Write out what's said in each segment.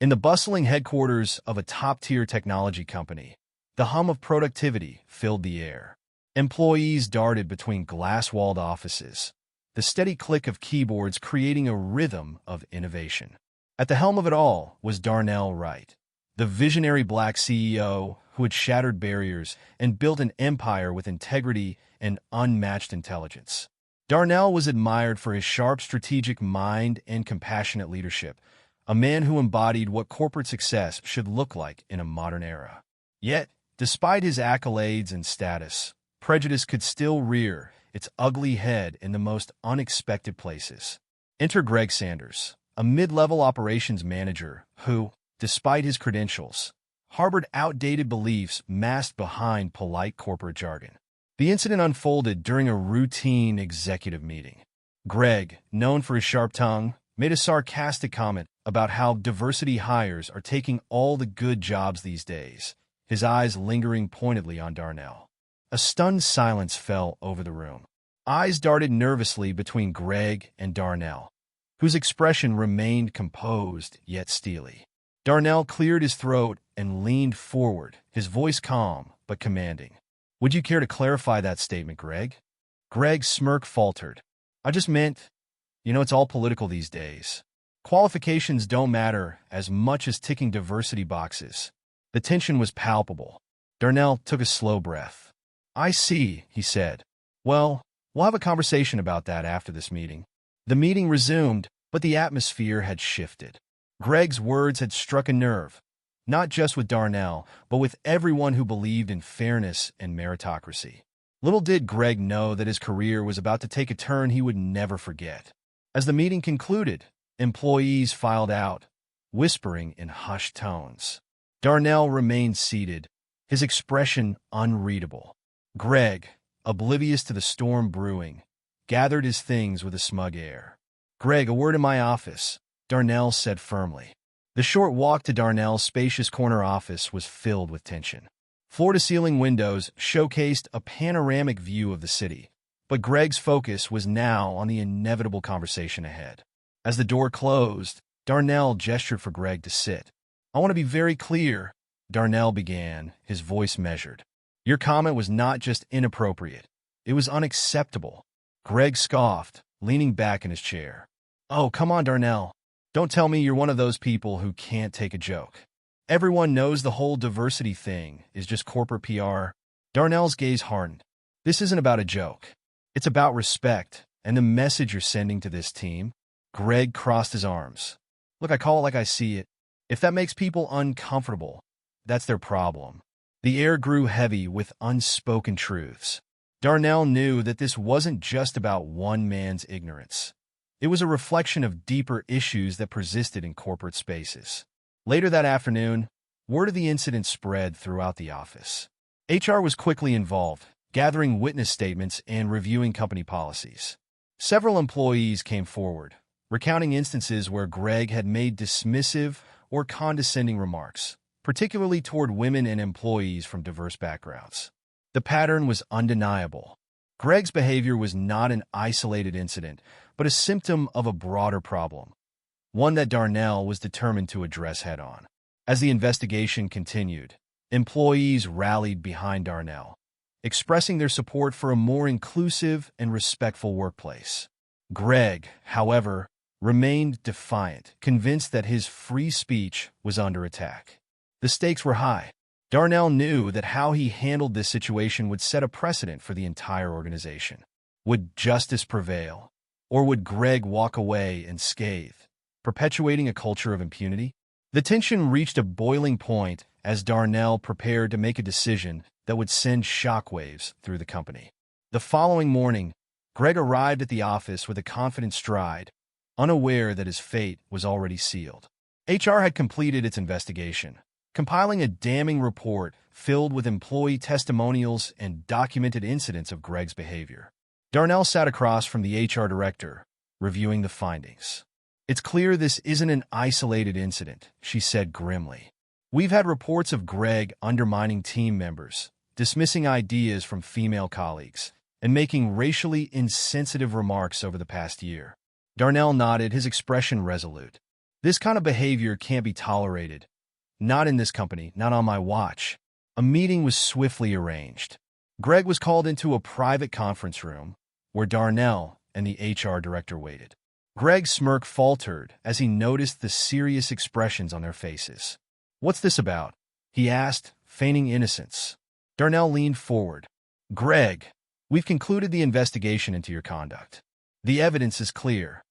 In the bustling headquarters of a top-tier technology company, the hum of productivity filled the air. Employees darted between glass-walled offices, the steady click of keyboards creating a rhythm of innovation. At the helm of it all was Darnell Wright, the visionary black CEO who had shattered barriers and built an empire with integrity and unmatched intelligence. Darnell was admired for his sharp strategic mind and compassionate leadership, a man who embodied what corporate success should look like in a modern era. Yet, despite his accolades and status, prejudice could still rear its ugly head in the most unexpected places. Enter Greg Sanders, a mid-level operations manager who, despite his credentials, harbored outdated beliefs masked behind polite corporate jargon. The incident unfolded during a routine executive meeting. Greg, known for his sharp tongue, made a sarcastic comment about how diversity hires are taking all the good jobs these days, his eyes lingering pointedly on Darnell. A stunned silence fell over the room. Eyes darted nervously between Greg and Darnell, whose expression remained composed yet steely. Darnell cleared his throat and leaned forward, his voice calm but commanding. "Would you care to clarify that statement, Greg?" Greg's smirk faltered. "I just meant, it's all political these days. Qualifications don't matter as much as ticking diversity boxes." The tension was palpable. Darnell took a slow breath. "I see," he said. "Well, we'll have a conversation about that after this meeting." The meeting resumed, but the atmosphere had shifted. Greg's words had struck a nerve, not just with Darnell, but with everyone who believed in fairness and meritocracy. Little did Greg know that his career was about to take a turn he would never forget. As the meeting concluded, employees filed out, whispering in hushed tones. Darnell remained seated, his expression unreadable. Greg, oblivious to the storm brewing, gathered his things with a smug air. "Greg, a word in my office," Darnell said firmly. The short walk to Darnell's spacious corner office was filled with tension. Floor-to-ceiling windows showcased a panoramic view of the city, but Greg's focus was now on the inevitable conversation ahead. As the door closed, Darnell gestured for Greg to sit. "I want to be very clear," Darnell began, his voice measured. "Your comment was not just inappropriate. It was unacceptable." Greg scoffed, leaning back in his chair. "Oh, come on, Darnell. Don't tell me you're one of those people who can't take a joke. Everyone knows the whole diversity thing is just corporate PR." Darnell's gaze hardened. "This isn't about a joke. It's about respect and the message you're sending to this team." Greg crossed his arms. "Look, I call it like I see it. If that makes people uncomfortable, that's their problem." The air grew heavy with unspoken truths. Darnell knew that this wasn't just about one man's ignorance. It was a reflection of deeper issues that persisted in corporate spaces. Later that afternoon, word of the incident spread throughout the office. HR was quickly involved, gathering witness statements and reviewing company policies. Several employees came forward, recounting instances where Greg had made dismissive or condescending remarks, particularly toward women and employees from diverse backgrounds. The pattern was undeniable. Greg's behavior was not an isolated incident, but a symptom of a broader problem, one that Darnell was determined to address head-on. As the investigation continued, employees rallied behind Darnell, expressing their support for a more inclusive and respectful workplace. Greg, however, remained defiant, convinced that his free speech was under attack. The stakes were high. Darnell knew that how he handled this situation would set a precedent for the entire organization. Would justice prevail, or would Greg walk away unscathed, perpetuating a culture of impunity? The tension reached a boiling point as Darnell prepared to make a decision that would send shockwaves through the company. The following morning, Greg arrived at the office with a confident stride, unaware that his fate was already sealed. HR had completed its investigation, compiling a damning report filled with employee testimonials and documented incidents of Greg's behavior. Darnell sat across from the HR director, reviewing the findings. "It's clear this isn't an isolated incident," she said grimly. "We've had reports of Greg undermining team members, dismissing ideas from female colleagues, and making racially insensitive remarks over the past year." Darnell nodded, his expression resolute. This kind of behavior can't be tolerated. Not in this company, not on my watch. A meeting was swiftly arranged. Greg was called into a private conference room where Darnell and the HR director waited. Greg's smirk faltered as he noticed the serious expressions on their faces. "What's this about?" he asked, feigning innocence. Darnell leaned forward. "Greg, we've concluded the investigation into your conduct. The evidence is clear.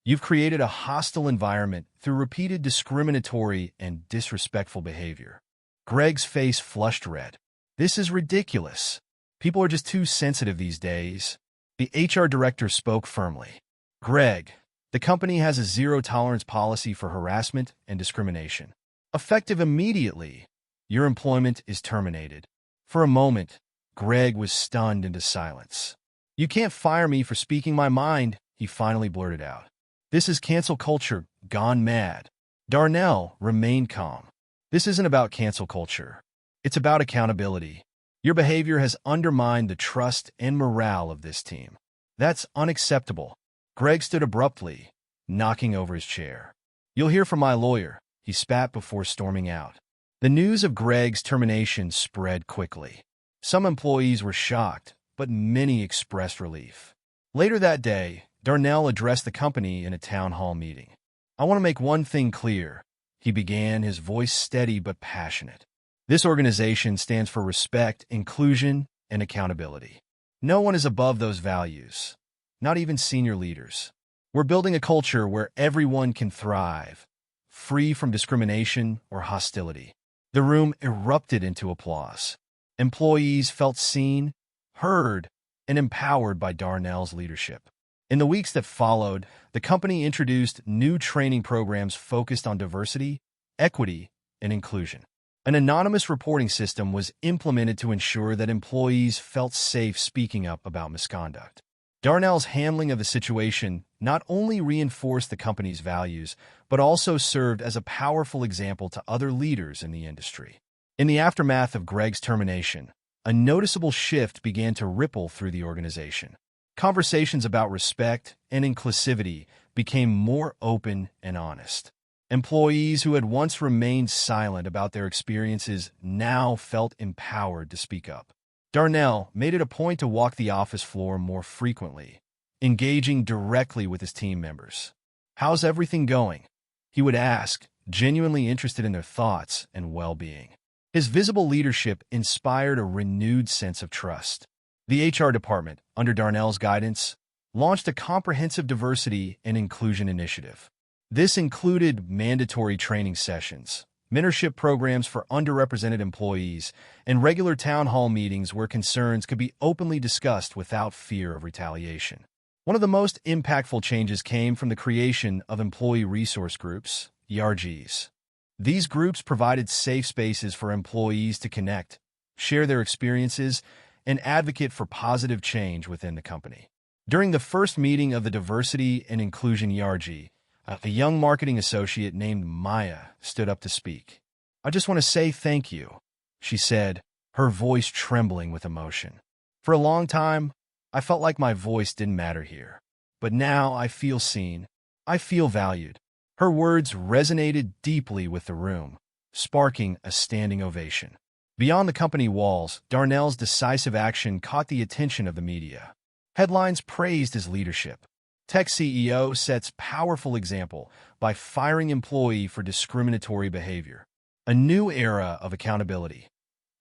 You've created a hostile environment through repeated discriminatory and disrespectful behavior." Greg's face flushed red. "This is ridiculous. People are just too sensitive these days." The HR director spoke firmly. "Greg, the company has a zero-tolerance policy for harassment and discrimination. Effective immediately, your employment is terminated." For a moment, Greg was stunned into silence. "You can't fire me for speaking my mind," he finally blurted out. "This is cancel culture gone mad." Darnell remained calm. "This isn't about cancel culture. It's about accountability. Your behavior has undermined the trust and morale of this team. That's unacceptable." Greg stood abruptly, knocking over his chair. "You'll hear from my lawyer," he spat before storming out. The news of Greg's termination spread quickly. Some employees were shocked, but many expressed relief. Later that day, Darnell addressed the company in a town hall meeting. "I want to make one thing clear," he began, his voice steady but passionate. "This organization stands for respect, inclusion, and accountability. No one is above those values, not even senior leaders. We're building a culture where everyone can thrive, free from discrimination or hostility." The room erupted into applause. Employees felt seen, heard, and empowered by Darnell's leadership. In the weeks that followed, the company introduced new training programs focused on diversity, equity, and inclusion. An anonymous reporting system was implemented to ensure that employees felt safe speaking up about misconduct. Darnell's handling of the situation not only reinforced the company's values, but also served as a powerful example to other leaders in the industry. In the aftermath of Greg's termination, a noticeable shift began to ripple through the organization. Conversations about respect and inclusivity became more open and honest. Employees who had once remained silent about their experiences now felt empowered to speak up. Darnell made it a point to walk the office floor more frequently, engaging directly with his team members. "How's everything going?" he would ask, genuinely interested in their thoughts and well-being. His visible leadership inspired a renewed sense of trust. The HR department, under Darnell's guidance, launched a comprehensive diversity and inclusion initiative. This included mandatory training sessions, mentorship programs for underrepresented employees, and regular town hall meetings where concerns could be openly discussed without fear of retaliation. One of the most impactful changes came from the creation of employee resource groups, ERGs. These groups provided safe spaces for employees to connect, share their experiences, and advocate for positive change within the company. During the first meeting of the Diversity and Inclusion ERG, a young marketing associate named Maya stood up to speak. "I just want to say thank you," she said, her voice trembling with emotion. "For a long time, I felt like my voice didn't matter here. But now I feel seen. I feel valued." Her words resonated deeply with the room, sparking a standing ovation. Beyond the company walls, Darnell's decisive action caught the attention of the media. Headlines praised his leadership. Tech CEO sets powerful example by firing employee for discriminatory behavior. A new era of accountability.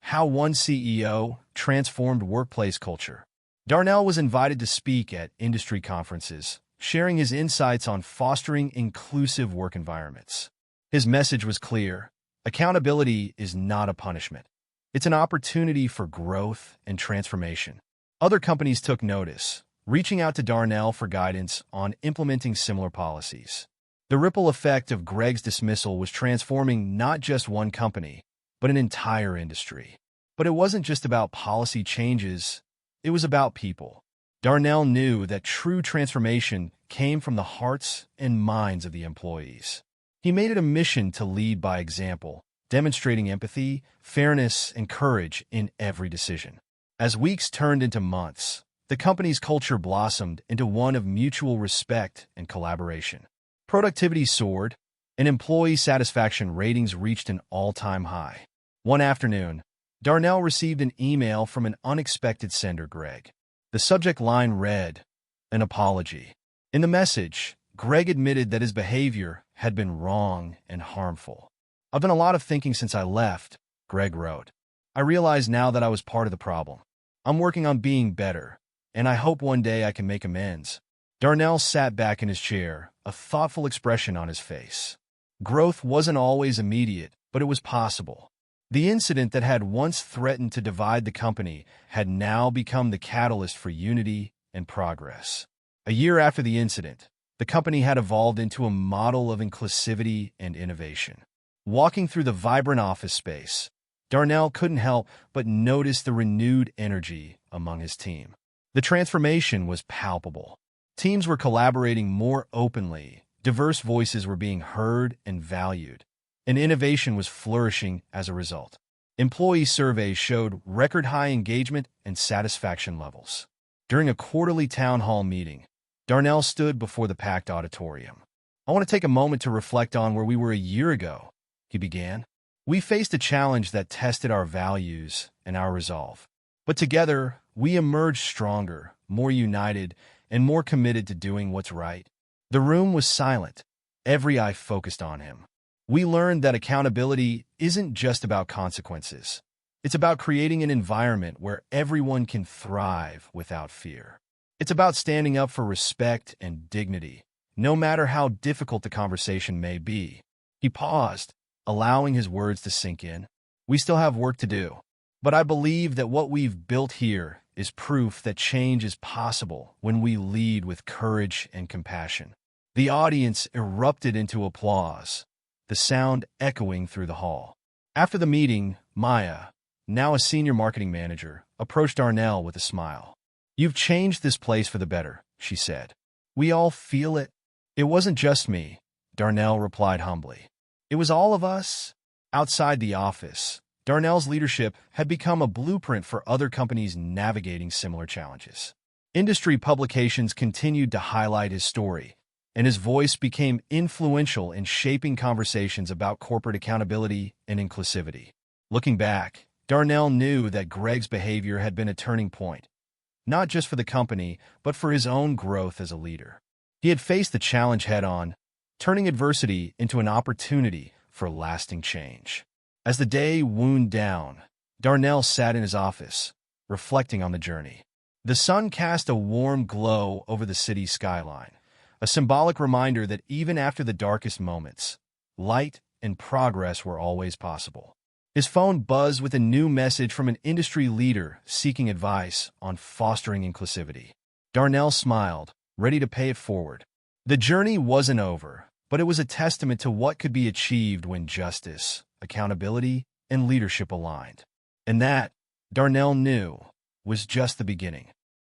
How one CEO transformed workplace culture. Darnell was invited to speak at industry conferences, sharing his insights on fostering inclusive work environments. His message was clear: accountability is not a punishment. It's an opportunity for growth and transformation. Other companies took notice, reaching out to Darnell for guidance on implementing similar policies. The ripple effect of Greg's dismissal was transforming not just one company, but an entire industry. But it wasn't just about policy changes, it was about people. Darnell knew that true transformation came from the hearts and minds of the employees. He made it a mission to lead by example, demonstrating empathy, fairness, and courage in every decision. As weeks turned into months, the company's culture blossomed into one of mutual respect and collaboration. Productivity soared, and employee satisfaction ratings reached an all-time high. One afternoon, Darnell received an email from an unexpected sender, Greg. The subject line read, "An apology." In the message, Greg admitted that his behavior had been wrong and harmful. "I've done a lot of thinking since I left," Greg wrote. "I realize now that I was part of the problem. I'm working on being better, and I hope one day I can make amends." Darnell sat back in his chair, a thoughtful expression on his face. Growth wasn't always immediate, but it was possible. The incident that had once threatened to divide the company had now become the catalyst for unity and progress. A year after the incident, the company had evolved into a model of inclusivity and innovation. Walking through the vibrant office space, Darnell couldn't help but notice the renewed energy among his team. The transformation was palpable. Teams were collaborating more openly, diverse voices were being heard and valued, and innovation was flourishing as a result. Employee surveys showed record-high engagement and satisfaction levels. During a quarterly town hall meeting, Darnell stood before the packed auditorium. "I want to take a moment to reflect on where we were a year ago," he began. "We faced a challenge that tested our values and our resolve. But together, we emerged stronger, more united, and more committed to doing what's right." The room was silent. Every eye focused on him. "We learned that accountability isn't just about consequences. It's about creating an environment where everyone can thrive without fear. It's about standing up for respect and dignity, no matter how difficult the conversation may be." He paused, allowing his words to sink in. "We still have work to do, but I believe that what we've built here is proof that change is possible when we lead with courage and compassion." The audience erupted into applause, the sound echoing through the hall. After the meeting, Maya, now a senior marketing manager, approached Darnell with a smile. "You've changed this place for the better," she said. "We all feel it." "It wasn't just me," Darnell replied humbly. "It was all of us." Outside the office, Darnell's leadership had become a blueprint for other companies navigating similar challenges. Industry publications continued to highlight his story, and his voice became influential in shaping conversations about corporate accountability and inclusivity. Looking back, Darnell knew that Greg's behavior had been a turning point, not just for the company, but for his own growth as a leader. He had faced the challenge head-on, turning adversity into an opportunity for lasting change. As the day wound down, Darnell sat in his office, reflecting on the journey. The sun cast a warm glow over the city's skyline, a symbolic reminder that even after the darkest moments, light and progress were always possible. His phone buzzed with a new message from an industry leader seeking advice on fostering inclusivity. Darnell smiled, ready to pay it forward. The journey wasn't over, but it was a testament to what could be achieved when justice, accountability, and leadership aligned. And that, Darnell knew, was just the beginning.